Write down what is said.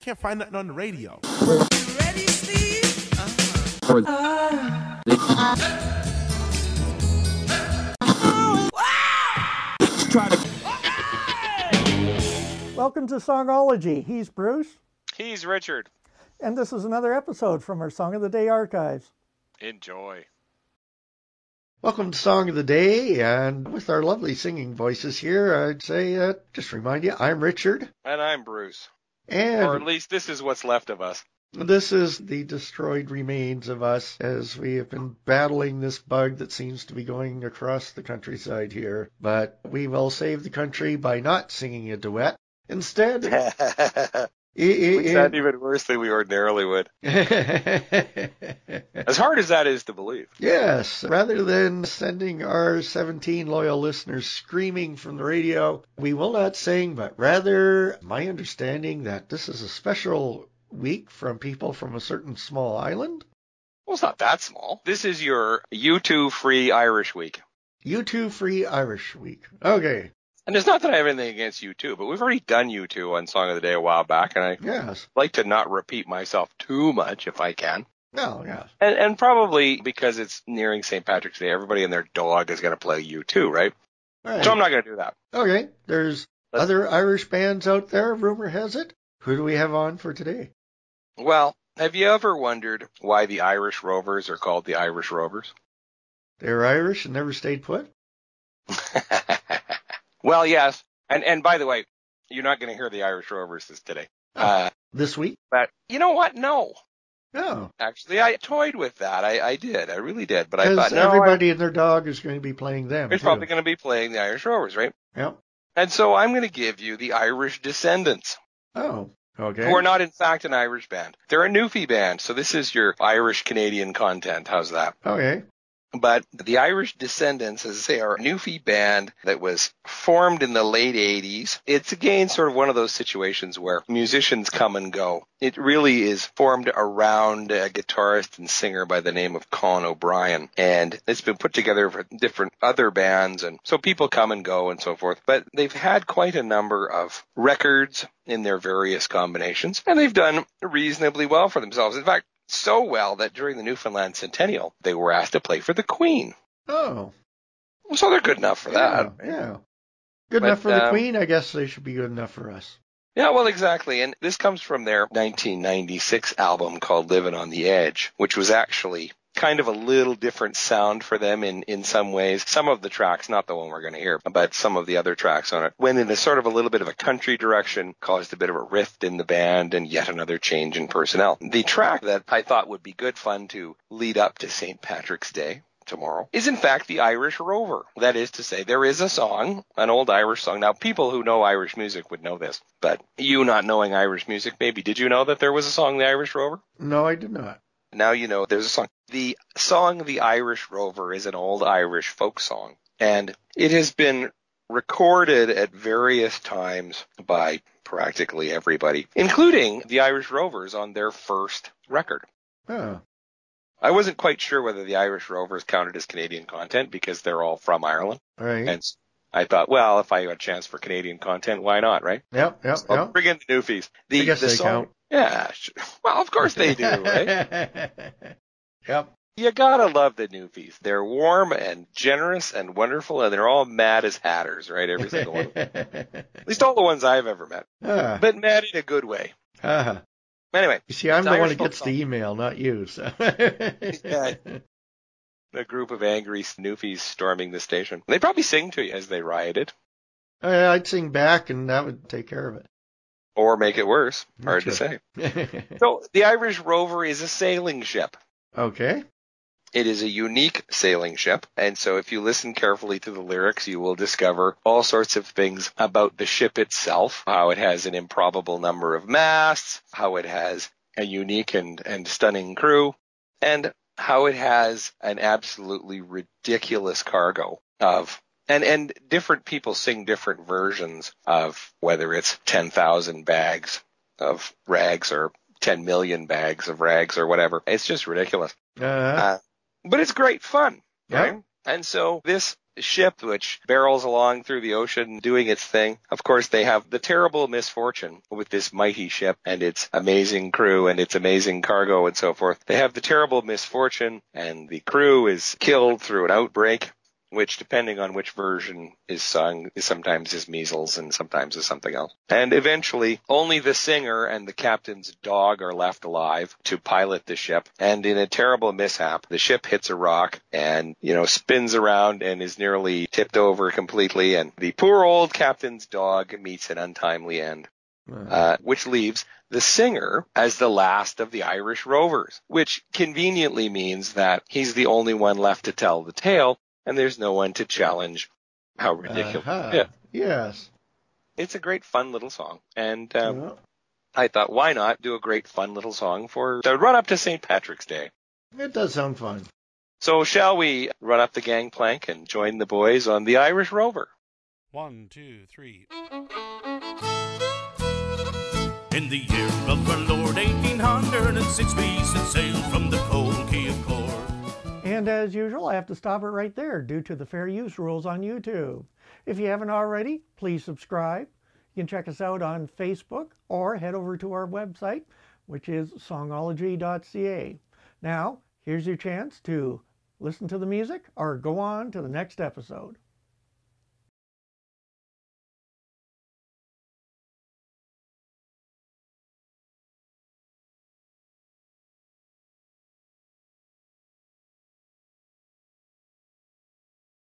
can't find nothing on the radio. You ready, Steve? Welcome to Songology. He's Bruce. He's Richard. And this is another episode from our Song of the Day archives. Enjoy. Welcome to Song of the Day, and with our lovely singing voices here, I'd say, just remind you, I'm Richard. And I'm Bruce. And or at least this is what's left of us. This is the destroyed remains of us as we have been battling this bug that seems to be going across the countryside here. But we will save the country by not singing a duet. Instead, we sound even worse than we ordinarily would. As hard as that is to believe. Yes, rather than sending our 17 loyal listeners screaming from the radio, we will not sing, but rather, my understanding that this is a special week from people from a certain small island. Well, it's not that small. This is your U2 free Irish week. U2 free Irish week. Okay. And it's not that I have anything against U2, but we've already done U2 on Song of the Day a while back, and I like to not repeat myself too much if I can. Oh, yeah. And probably because it's nearing St. Patrick's Day, everybody and their dog is going to play U2, right? Right. So I'm not going to do that. Okay. There's other Irish bands out there, rumor has it. Who do we have on for today? Well, have you ever wondered why the Irish Rovers are called the Irish Rovers? They're Irish and never stayed put? Well, yes. And by the way, you're not going to hear the Irish Rovers today. This week? But you know what? No. No. Actually, I toyed with that. I did. I really did. But I thought, no. Everybody and their dog is going to be playing them. It's probably going to be playing the Irish Rovers, right? Yep. And so I'm going to give you the Irish Descendants. Oh, okay. Who are not, in fact, an Irish band. They're a Newfie band. So this is your Irish-Canadian content. How's that? Okay. But the Irish Descendants, as I say, are a Newfie band that was formed in the late 80s. It's, again, sort of one of those situations where musicians come and go. It really is formed around a guitarist and singer by the name of Con O'Brien. And it's been put together for different other bands. And so people come and go and so forth. But they've had quite a number of records in their various combinations. And they've done reasonably well for themselves. In fact, so well that during the Newfoundland Centennial, they were asked to play for the Queen. Oh. So they're good enough for that. Yeah. Good enough for the Queen, I guess they should be good enough for us. Yeah, well, exactly. And this comes from their 1996 album called Living on the Edge, which was actually kind of a little different sound for them in some ways. Some of the tracks, not the one we're going to hear, but some of the other tracks on it, went in a sort of a little bit of a country direction, caused a bit of a rift in the band, and yet another change in personnel. The track that I thought would be good fun to lead up to St. Patrick's Day tomorrow is in fact the Irish Rover. That is to say, there is a song, an old Irish song. Now, people who know Irish music would know this, but you not knowing Irish music, maybe did you know that there was a song, the Irish Rover? No, I did not. Now you know there's a song. The song The Irish Rover is an old Irish folk song, and it has been recorded at various times by practically everybody, including the Irish Rovers on their first record. Oh. I wasn't quite sure whether the Irish Rovers counted as Canadian content because they're all from Ireland. Right. And I thought, well, if I got a chance for Canadian content, why not, right? Yep. I'll bring in the Newfies. I guess they count. Yeah, well, of course they do, right? Yep. You gotta love the Newfies. They're warm and generous and wonderful, and they're all mad as hatters, right? Every single one of them. At least all the ones I've ever met. But mad in a good way. Anyway. You see, I'm the one that gets the email, not you. So. Yeah. A group of angry Newfies storming the station. They probably sing to you as they rioted. I'd sing back, and that would take care of it. Or make it worse. Hard to say. So, the Irish Rover is a sailing ship. Okay. It is a unique sailing ship, and so if you listen carefully to the lyrics, you will discover all sorts of things about the ship itself, how it has an improbable number of masts, how it has a unique and stunning crew, and how it has an absolutely ridiculous cargo of, and different people sing different versions of whether it's 10,000 bags of rags or 10 million bags of rags or whatever. It's just ridiculous. But it's great fun, right? And so this ship which barrels along through the ocean doing its thing. Of course, they have the terrible misfortune with this mighty ship and its amazing crew and its amazing cargo and so forth. They have the terrible misfortune and the crew is killed through an outbreak, which, depending on which version is sung, is sometimes is measles and sometimes is something else. And eventually, only the singer and the captain's dog are left alive to pilot the ship. And in a terrible mishap, the ship hits a rock and, spins around and is nearly tipped over completely. And the poor old captain's dog meets an untimely end, which leaves the singer as the last of the Irish rovers, which conveniently means that he's the only one left to tell the tale. And there's no one to challenge how ridiculous it is. Yes. It's a great, fun little song. And I thought, why not do a great, fun little song for the run up to St. Patrick's Day? It does sound fun. So shall we run up the gangplank and join the boys on the Irish Rover? 1, 2, 3. In the year of our Lord 1806, we set sail from the cold Key of Cork. And as usual, I have to stop it right there due to the fair use rules on YouTube. If you haven't already, please subscribe. You can check us out on Facebook or head over to our website, which is songology.ca. Now, here's your chance to listen to the music or go on to the next episode.